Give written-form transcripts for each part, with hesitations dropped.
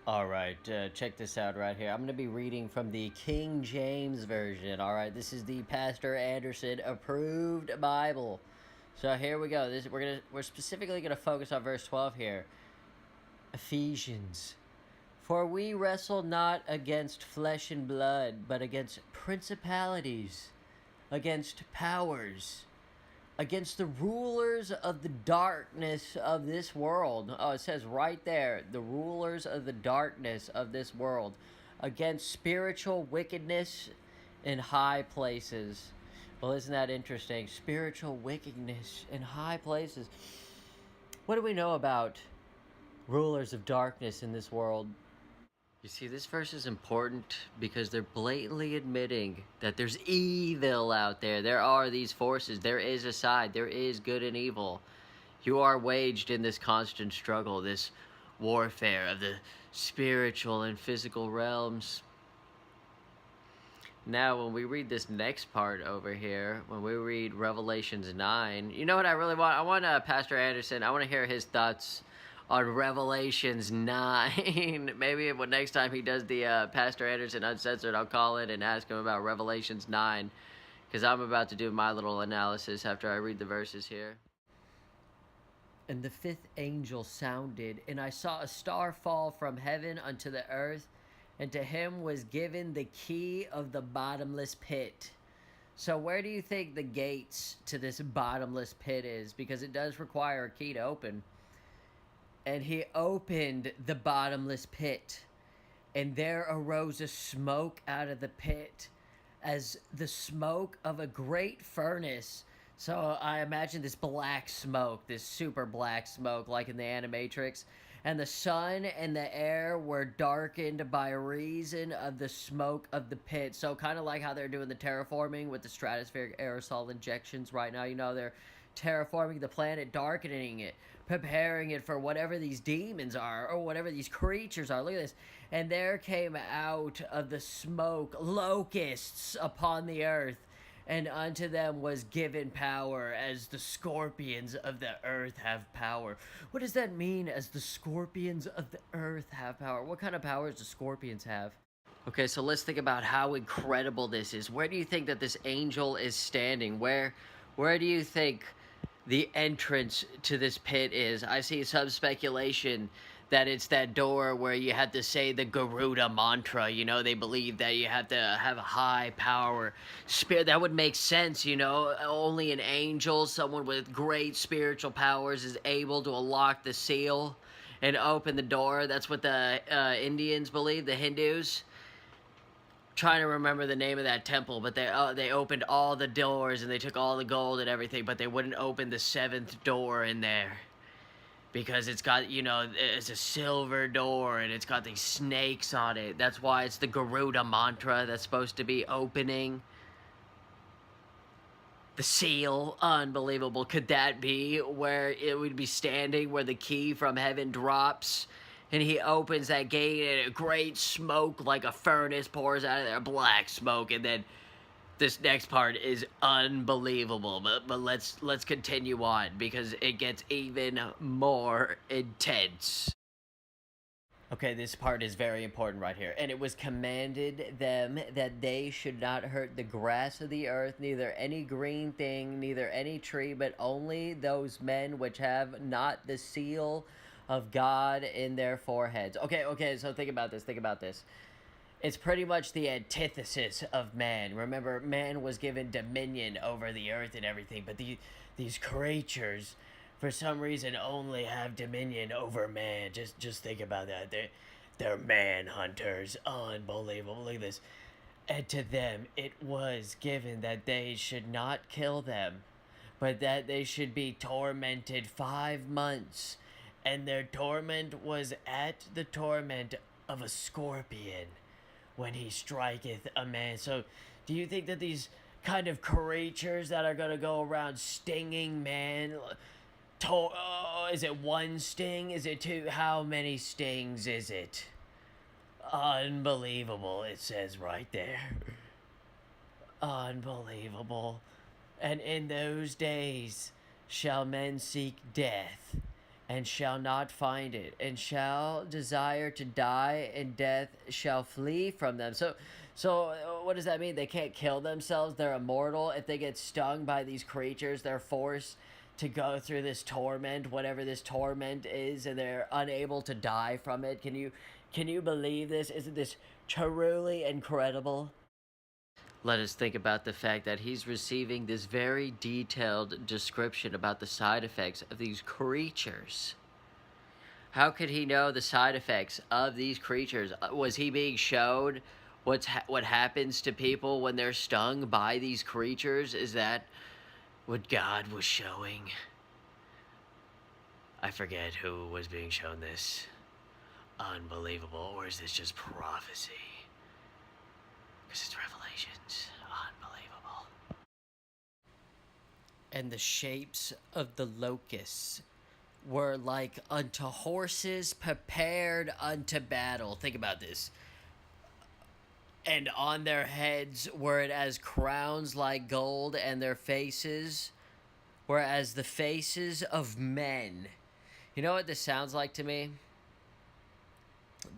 All right, check this out right here. I'm going to be reading from the King James Version. All right, this is the Pastor Anderson approved Bible. So here we go. We're specifically gonna focus on verse 12 here. Ephesians. For we wrestle not against flesh and blood, but against principalities, against powers, against the rulers of the darkness of this world. Oh, it says right there, the rulers of the darkness of this world, against spiritual wickedness in high places. Well, isn't that interesting? Spiritual wickedness in high places. What do we know about rulers of darkness in this world? You see, this verse is important because they're blatantly admitting that there's evil out there. There are these forces. There is a side. There is good and evil. You are waged in this constant struggle, this warfare of the spiritual and physical realms. Now, when we read this next part over here, when we read Revelations 9, you know what I really want? I want Pastor Anderson, I want to hear his thoughts on Revelations 9. Maybe next time he does the Pastor Anderson Uncensored, I'll call in and ask him about Revelations 9, because I'm about to do my little analysis after I read the verses here. And the fifth angel sounded, and I saw a star fall from heaven unto the earth, and to him was given the key of the bottomless pit. So where do you think the gates to this bottomless pit is? Because it does require a key to open. And he opened the bottomless pit, and there arose a smoke out of the pit, as the smoke of a great furnace. So I imagine this black smoke, this super black smoke, like in the Animatrix. And the sun and the air were darkened by reason of the smoke of the pit. So kind of like how they're doing the terraforming with the stratospheric aerosol injections right now. You know, they're terraforming the planet, darkening it, preparing it for whatever these demons are, or whatever these creatures are. Look at this. And there came out of the smoke locusts upon the earth, and unto them was given power, as the scorpions of the earth have power. What does that mean, as the scorpions of the earth have power? What kind of powers do scorpions have? Okay, so let's think about how incredible this is. Where do you think that this angel is standing? Where do you think the entrance to this pit is? I see some speculation that it's that door where you have to say the Garuda mantra. You know, they believe that you have to have a high power spirit. That would make sense, you know. Only an angel, someone with great spiritual powers, is able to unlock the seal and open the door. That's what the Indians believe, the Hindus. Trying to remember the name of that temple, but they opened all the doors and they took all the gold and everything, but they wouldn't open the seventh door in there. Because it's got, you know, it's a silver door and it's got these snakes on it. That's why it's the Garuda mantra that's supposed to be opening the seal. Unbelievable. Could that be where it would be standing, where the key from heaven drops and he opens that gate and a great smoke like a furnace pours out of there, black smoke, and then this next part is unbelievable, but let's continue on because it gets even more intense. Okay, this part is very important right here. And it was commanded them that they should not hurt the grass of the earth, neither any green thing, neither any tree, but only those men which have not the seal of God in their foreheads. Okay, so think about this. It's pretty much the antithesis of man. Remember, man was given dominion over the earth and everything, but these creatures, for some reason, only have dominion over man. Just think about that. They're manhunters. Unbelievable. Look at this. And to them it was given that they should not kill them, but that they should be tormented 5 months. And their torment was at the torment of a scorpion when he striketh a man. So, do you think that these kind of creatures that are going to go around stinging man, is it one sting? Is it two? How many stings is it? Unbelievable, it says right there. Unbelievable. And in those days shall men seek death, and shall not find it, and shall desire to die, and death shall flee from them. So what does that mean? They can't kill themselves. They're immortal. If they get stung by these creatures, they're forced to go through this torment, whatever this torment is, and they're unable to die from it. Can you believe this? Isn't this truly incredible? Let us think about the fact that he's receiving this very detailed description about the side effects of these creatures. How could he know the side effects of these creatures? Was he being showed what happens to people when they're stung by these creatures? Is that what God was showing? I forget who was being shown this. Unbelievable. Or is this just prophecy? Because it's Revelations. Unbelievable. And the shapes of the locusts were like unto horses prepared unto battle. Think about this. And on their heads were it as crowns like gold, and their faces were as the faces of men. You know what this sounds like to me?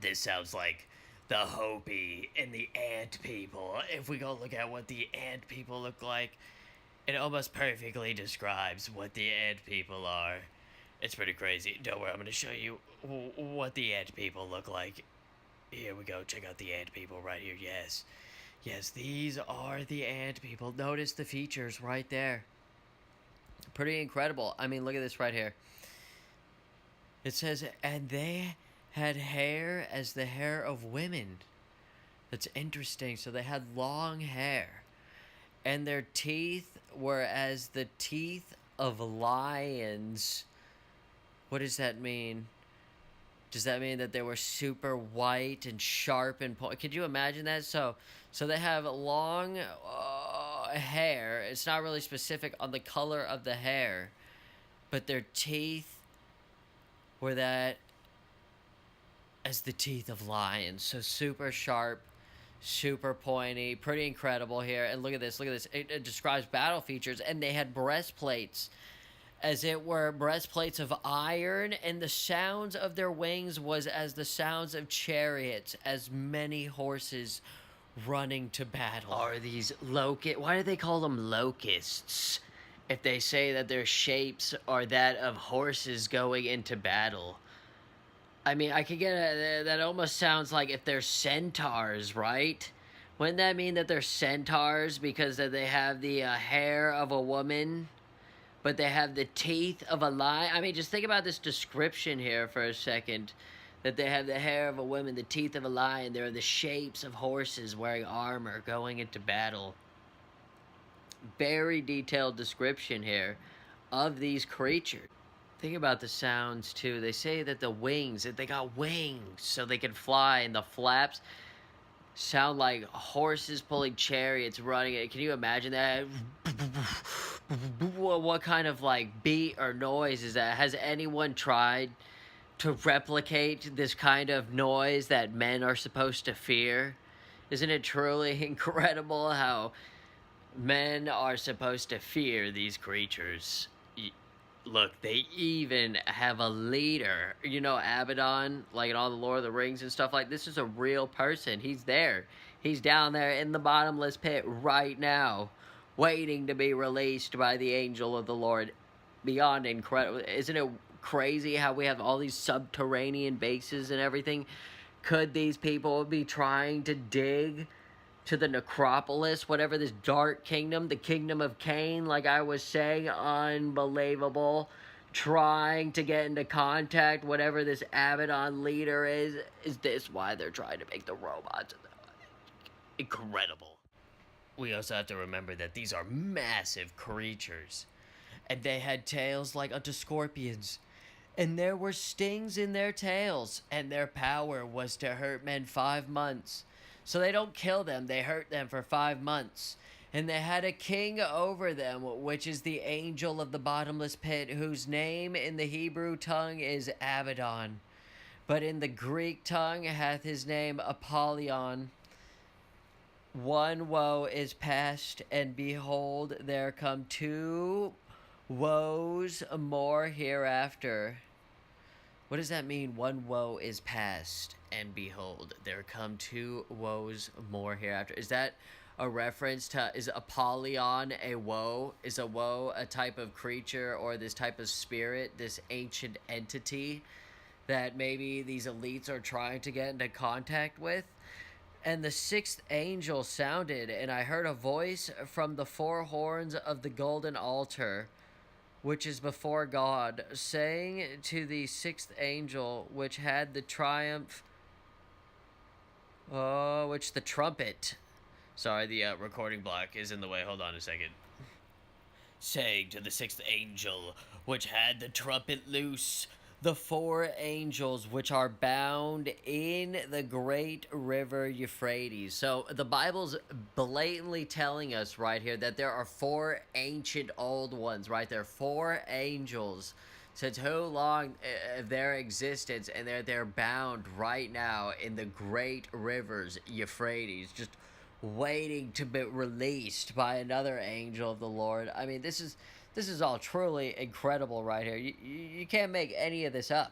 This sounds like the Hopi and the ant people. If we go look at what the ant people look like, it almost perfectly describes what the ant people are. It's pretty crazy. Don't worry, I'm going to show you what the ant people look like. Here we go. Check out the ant people right here. Yes. Yes, these are the ant people. Notice the features right there. Pretty incredible. I mean, look at this right here. It says, and they had hair as the hair of women. That's interesting. So they had long hair. And their teeth were as the teeth of lions. What does that mean? Does that mean that they were super white and sharp and could you imagine that? So they have long hair. It's not really specific on the color of the hair, but their teeth were that as the teeth of lions. So super sharp, super pointy, pretty incredible here. And look at this, it describes battle features, and they had breastplates as it were breastplates of iron, and the sounds of their wings was as the sounds of chariots, as many horses running to battle. Are these locusts? Why do they call them locusts if they say that their shapes are that of horses going into battle? I mean, I could get that almost sounds like if they're centaurs, right? Wouldn't that mean that they're centaurs because that they have the hair of a woman, but they have the teeth of a lion? I mean, just think about this description here for a second. That they have the hair of a woman, the teeth of a lion. They're the shapes of horses wearing armor going into battle. Very detailed description here of these creatures. Think about the sounds, too. They say that the wings, that they got wings so they can fly, and the flaps sound like horses pulling chariots running it. Can you imagine that? What kind of like beat or noise is that? Has anyone tried to replicate this kind of noise that men are supposed to fear? Isn't it truly incredible how men are supposed to fear these creatures? Look, they even have a leader. You know, Abaddon, like in all the Lord of the Rings and stuff like this, is a real person. He's there. He's down there in the bottomless pit right now, waiting to be released by the angel of the Lord. Beyond incredible. Isn't it crazy how we have all these subterranean bases and everything? Could these people be trying to dig to the necropolis, whatever this dark kingdom, the kingdom of Cain, like I was saying? Unbelievable. Trying to get into contact, whatever this Abaddon leader is. Is this why they're trying to make the robots? Incredible. We also have to remember that these are massive creatures, and they had tails like unto scorpions, and there were stings in their tails, and their power was to hurt men 5 months. So they don't kill them, they hurt them for 5 months. And they had a king over them, which is the angel of the bottomless pit, whose name in the Hebrew tongue is Abaddon, but in the Greek tongue hath his name Apollyon. One woe is past, and behold, there come 2 woes more hereafter. What does that mean? One woe is past, and behold, there come two woes more hereafter. Is that a reference to, is Apollyon a woe? Is a woe a type of creature or this type of spirit, this ancient entity that maybe these elites are trying to get into contact with? And the sixth angel sounded, and I heard a voice from the four horns of the golden altar, which is before God, saying to the sixth angel, which had the triumph, which the trumpet. Sorry, the recording block is in the way. Hold on a second. Saying to the sixth angel, which had the trumpet loose, the four angels which are bound in the great river Euphrates. So the Bible's blatantly telling us right here that there are four ancient old ones, right? There are four angels since how long their existence, and they're bound right now in the great rivers Euphrates, just waiting to be released by another angel of the Lord. I mean, this is all truly incredible right here. You can't make any of this up.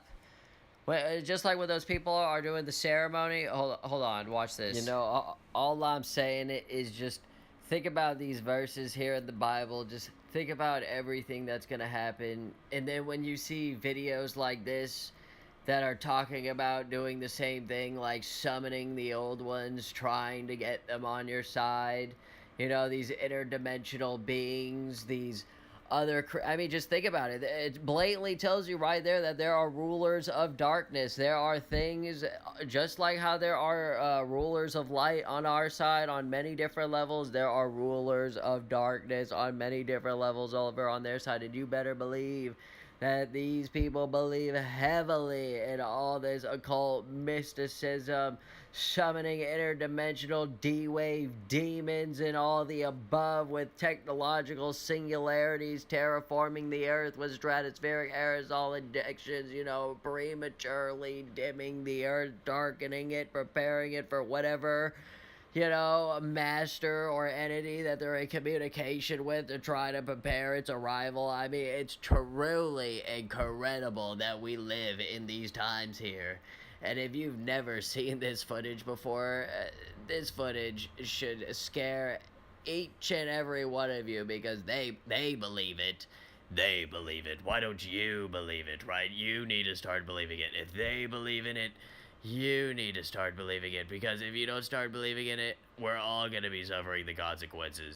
Just like when those people are doing the ceremony. Hold on, watch this. All I'm saying is just think about these verses here in the Bible. Just think about everything that's going to happen. And then when you see videos like this that are talking about doing the same thing, like summoning the old ones, trying to get them on your side, these interdimensional beings, these I mean, just think about it. It blatantly tells you right there that there are rulers of darkness. There are things, just like how there are rulers of light on our side on many different levels, there are rulers of darkness on many different levels over on their side. And you better believe that these people believe heavily in all this occult mysticism, summoning interdimensional D-wave demons and all the above, with technological singularities, terraforming the earth with stratospheric aerosol injections, prematurely dimming the earth, darkening it, preparing it for whatever a master or entity that they're in communication with to try to prepare its arrival. I mean, it's truly incredible that we live in these times here. And if you've never seen this footage before, this footage should scare each and every one of you, because they believe it. They believe it. Why don't you believe it, right? You need to start believing it. If they believe in it, you need to start believing it, because if you don't start believing in it, we're all going to be suffering the consequences.